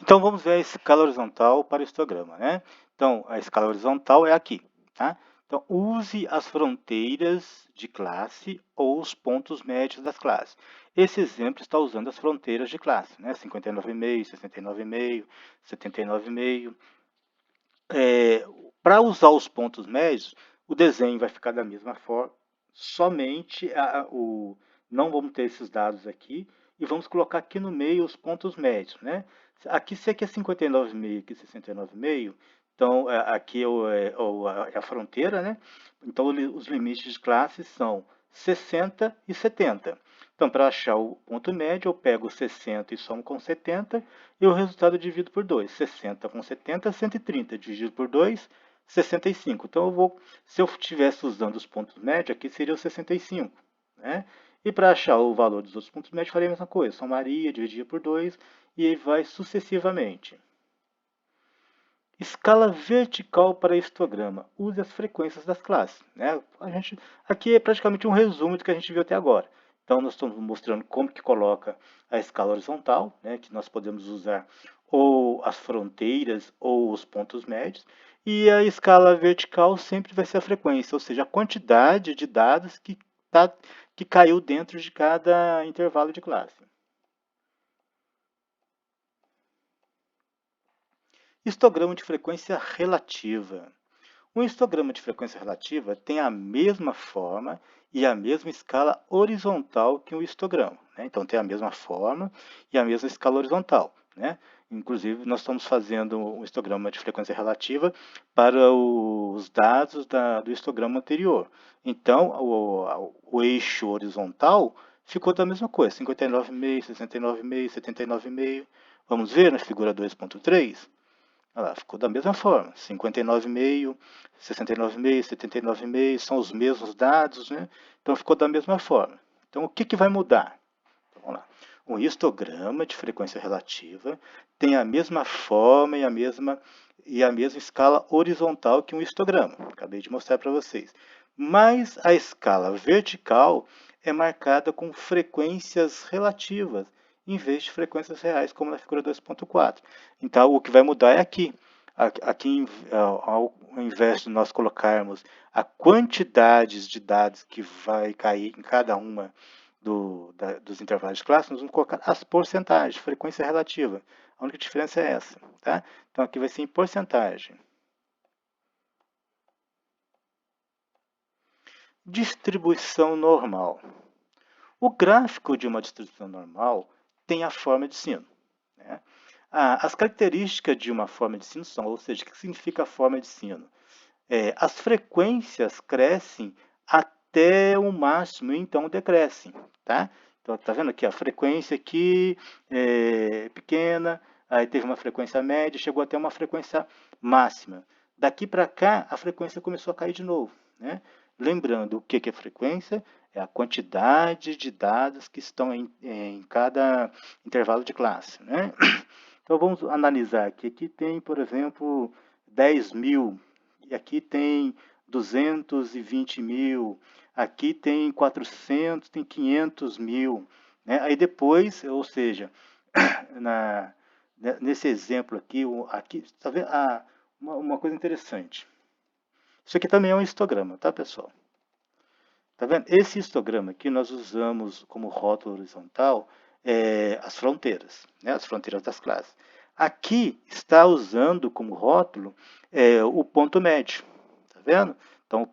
Então, vamos ver a escala horizontal para o histograma, né? Então, a escala horizontal é aqui, tá? Então, use as fronteiras de classe ou os pontos médios das classes. Esse exemplo está usando as fronteiras de classe, né? 59,5, 69,5, 79,5. Para usar os pontos médios, o desenho vai ficar da mesma forma, somente não vamos ter esses dados aqui, e vamos colocar aqui no meio os pontos médios, né? Aqui, se aqui é 59,5, aqui é 69,5, então aqui é a fronteira, né? Então os limites de classe são 60 e 70. Então, para achar o ponto médio, eu pego 60 e somo com 70, e o resultado eu divido por 2. 60 com 70, 130. Dividido por 2, 65. Então, se eu estivesse usando os pontos médios, aqui seria o 65. Né? E para achar o valor dos outros pontos médios, faria a mesma coisa. Somaria, dividia por 2, e aí vai sucessivamente. Escala vertical para histograma. Use as frequências das classes. Né? Aqui é praticamente um resumo do que a gente viu até agora. Então, nós estamos mostrando como que coloca a escala horizontal, né? Que nós podemos usar ou as fronteiras ou os pontos médios. E a escala vertical sempre vai ser a frequência, ou seja, a quantidade de dados que caiu dentro de cada intervalo de classe. Histograma de frequência relativa. Um histograma de frequência relativa tem a mesma forma e a mesma escala horizontal que um histograma. Né? Então, tem a mesma forma e a mesma escala horizontal. Né? Inclusive, nós estamos fazendo um histograma de frequência relativa para os dados do histograma anterior. Então, o eixo horizontal ficou da mesma coisa, 59,5, 69,5, 79,5. Vamos ver na figura 2.3? Olha lá, ficou da mesma forma, 59,5, 69,5, 79,5, são os mesmos dados, né? Então ficou da mesma forma. Então o que vai mudar? Então, vamos lá. Um histograma de frequência relativa tem a mesma forma e a mesma escala horizontal que um histograma. Acabei de mostrar para vocês. Mas a escala vertical é marcada com frequências relativas, em vez de frequências reais, como na figura 2.4. Então, o que vai mudar é aqui. Aqui, ao invés de nós colocarmos a quantidade de dados que vai cair em cada uma dos intervalos de classe, nós vamos colocar as porcentagens, frequência relativa. A única diferença é essa. Tá? Então, aqui vai ser em porcentagem. Distribuição normal. O gráfico de uma distribuição normal tem a forma de sino. Né? As características de uma forma de sino são, ou seja, o que significa a forma de sino? As frequências crescem até o máximo e então decrescem. Tá? Então, está vendo aqui a frequência aqui é pequena, aí teve uma frequência média, chegou até uma frequência máxima. Daqui para cá, a frequência começou a cair de novo. Né? Lembrando, o que é frequência? É a quantidade de dados que estão em cada intervalo de classe. Né? Então, vamos analisar aqui. Aqui tem, por exemplo, 10.000, e aqui tem 220.000, aqui tem 400, tem 500.000. Né? Aí depois, ou seja, nesse exemplo aqui, tá vendo? Uma coisa interessante. Isso aqui também é um histograma, tá, pessoal? Tá vendo? Esse histograma aqui nós usamos como rótulo horizontal as fronteiras, né? As fronteiras das classes. Aqui está usando como rótulo o ponto médio, tá vendo? Então,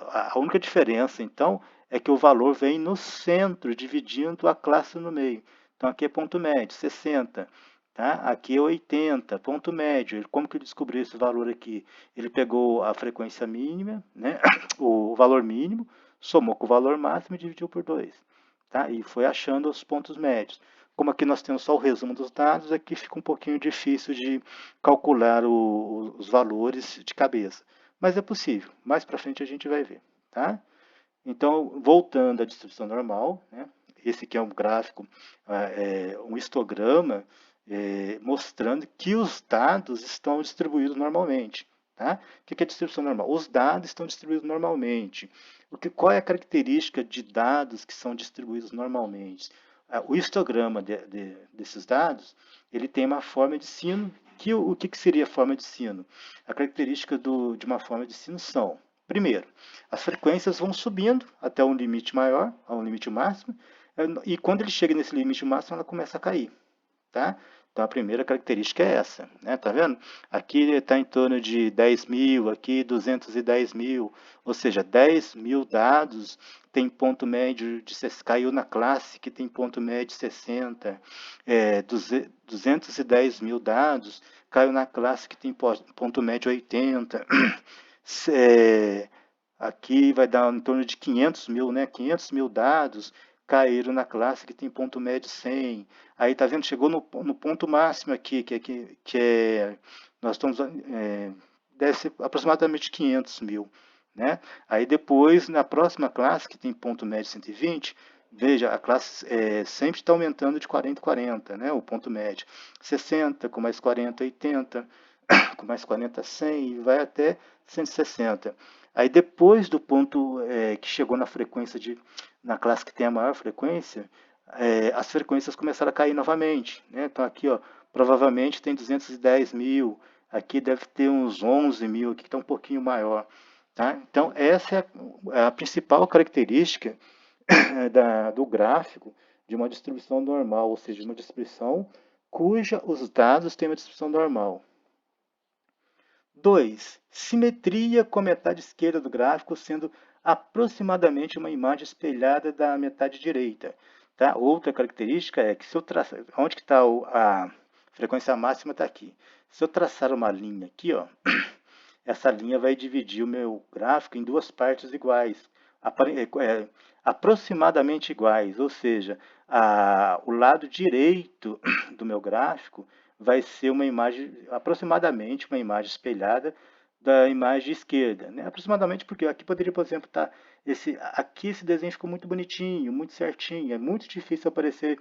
a única diferença, então, é que o valor vem no centro, dividindo a classe no meio. Então, aqui é ponto médio, 60. Tá? Aqui é 80, ponto médio. Como que ele descobriu esse valor aqui? Ele pegou a frequência mínima, né? O valor mínimo, somou com o valor máximo e dividiu por 2. Tá? E foi achando os pontos médios. Como aqui nós temos só o resumo dos dados, aqui fica um pouquinho difícil de calcular os valores de cabeça. Mas é possível. Mais para frente a gente vai ver. Tá? Então, voltando à distribuição normal, né? Esse aqui é um gráfico, um histograma, mostrando que os dados estão distribuídos normalmente. Tá? O que é distribuição normal? Os dados estão distribuídos normalmente. Qual é a característica de dados que são distribuídos normalmente? o histograma desses dados, ele tem uma forma de sino. O que seria a forma de sino? A característica de uma forma de sino são, primeiro, as frequências vão subindo até um limite maior, a um limite máximo, e quando ele chega nesse limite máximo, ela começa a cair. Tá? Então, a primeira característica é essa. Né? Tá vendo? Aqui está em torno de 10 mil, aqui 210 mil, ou seja, 10 mil dados tem ponto médio de caiu na classe que tem ponto médio de 60, 210 mil dados caiu na classe que tem ponto médio 80, aqui vai dar em torno de 500 mil, né? 500 mil dados caíram na classe que tem ponto médio 100. Aí, tá vendo? Chegou no ponto máximo aqui, nós estamos, deve ser aproximadamente 500 mil. Né? Aí depois, na próxima classe, que tem ponto médio 120, veja, a classe sempre está aumentando de 40 em 40, né? O ponto médio. 60, com mais 40, 80, com mais 40, 100, e vai até 160. Aí depois do ponto que chegou na frequência na classe que tem a maior frequência, as frequências começaram a cair novamente. Né? Então aqui, ó, provavelmente tem 210 mil, aqui deve ter uns 11 mil, aqui que está um pouquinho maior. Tá? Então essa é a principal característica do gráfico de uma distribuição normal, ou seja, uma distribuição cuja os dados têm uma distribuição normal. 2. Simetria com a metade esquerda do gráfico sendo aproximadamente uma imagem espelhada da metade direita. Tá? Outra característica é que se eu traçar, onde que está a frequência máxima está aqui. Se eu traçar uma linha aqui, ó, essa linha vai dividir o meu gráfico em duas partes iguais, aproximadamente iguais, ou seja, o lado direito do meu gráfico vai ser uma imagem, aproximadamente uma imagem espelhada da imagem esquerda. Né? Aproximadamente porque aqui poderia, por exemplo, estar aqui esse desenho ficou muito bonitinho, muito certinho, é muito difícil aparecer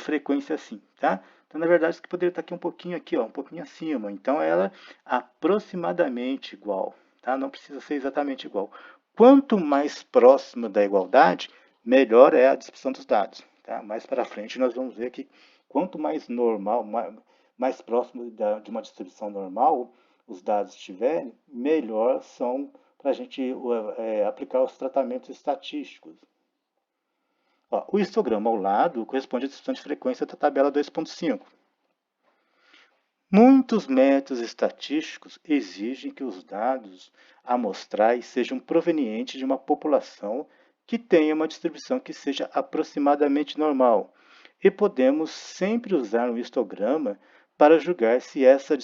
frequência assim, tá? Então, na verdade, isso aqui poderia estar aqui um pouquinho aqui, ó, um pouquinho acima. Então, ela é aproximadamente igual, tá? Não precisa ser exatamente igual. Quanto mais próximo da igualdade, melhor é a distribuição dos dados. Tá? Mais para frente, nós vamos ver que quanto mais normal, mais próximo de uma distribuição normal os dados estiverem, melhor são para a gente aplicar os tratamentos estatísticos. Ó, o histograma ao lado corresponde à distribuição de frequência da tabela 2.5. Muitos métodos estatísticos exigem que os dados amostrais sejam provenientes de uma população que tenha uma distribuição que seja aproximadamente normal, e podemos sempre usar um histograma para julgar se essa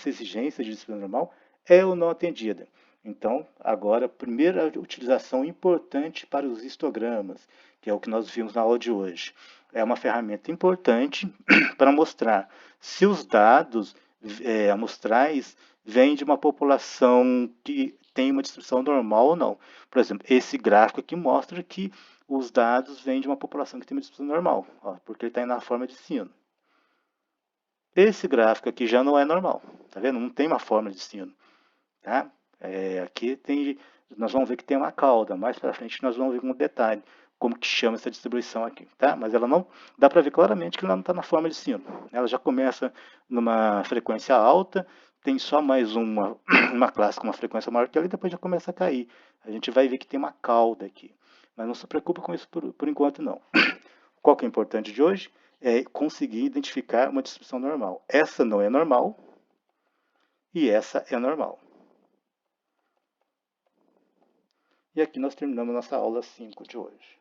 exigência de distribuição normal é ou não atendida. Então, agora, a primeira utilização importante para os histogramas, que é o que nós vimos na aula de hoje. É uma ferramenta importante para mostrar se os dados amostrais vêm de uma população que tem uma distribuição normal ou não. Por exemplo, esse gráfico aqui mostra que os dados vêm de uma população que tem uma distribuição normal, ó, porque ele está na forma de sino. Esse gráfico aqui já não é normal, tá vendo? Não tem uma forma de sino. Tá? Aqui nós vamos ver que tem uma cauda, mais para frente nós vamos ver um detalhe, como que chama essa distribuição aqui, tá? Mas ela não, dá para ver claramente que ela não está na forma de sino. Ela já começa numa frequência alta, tem só mais uma classe com uma frequência maior que ela e depois já começa a cair. A gente vai ver que tem uma cauda aqui, mas não se preocupe com isso por enquanto não. Qual que é o importante de hoje? É conseguir identificar uma distribuição normal. Essa não é normal e essa é normal. E aqui nós terminamos nossa aula 5 de hoje.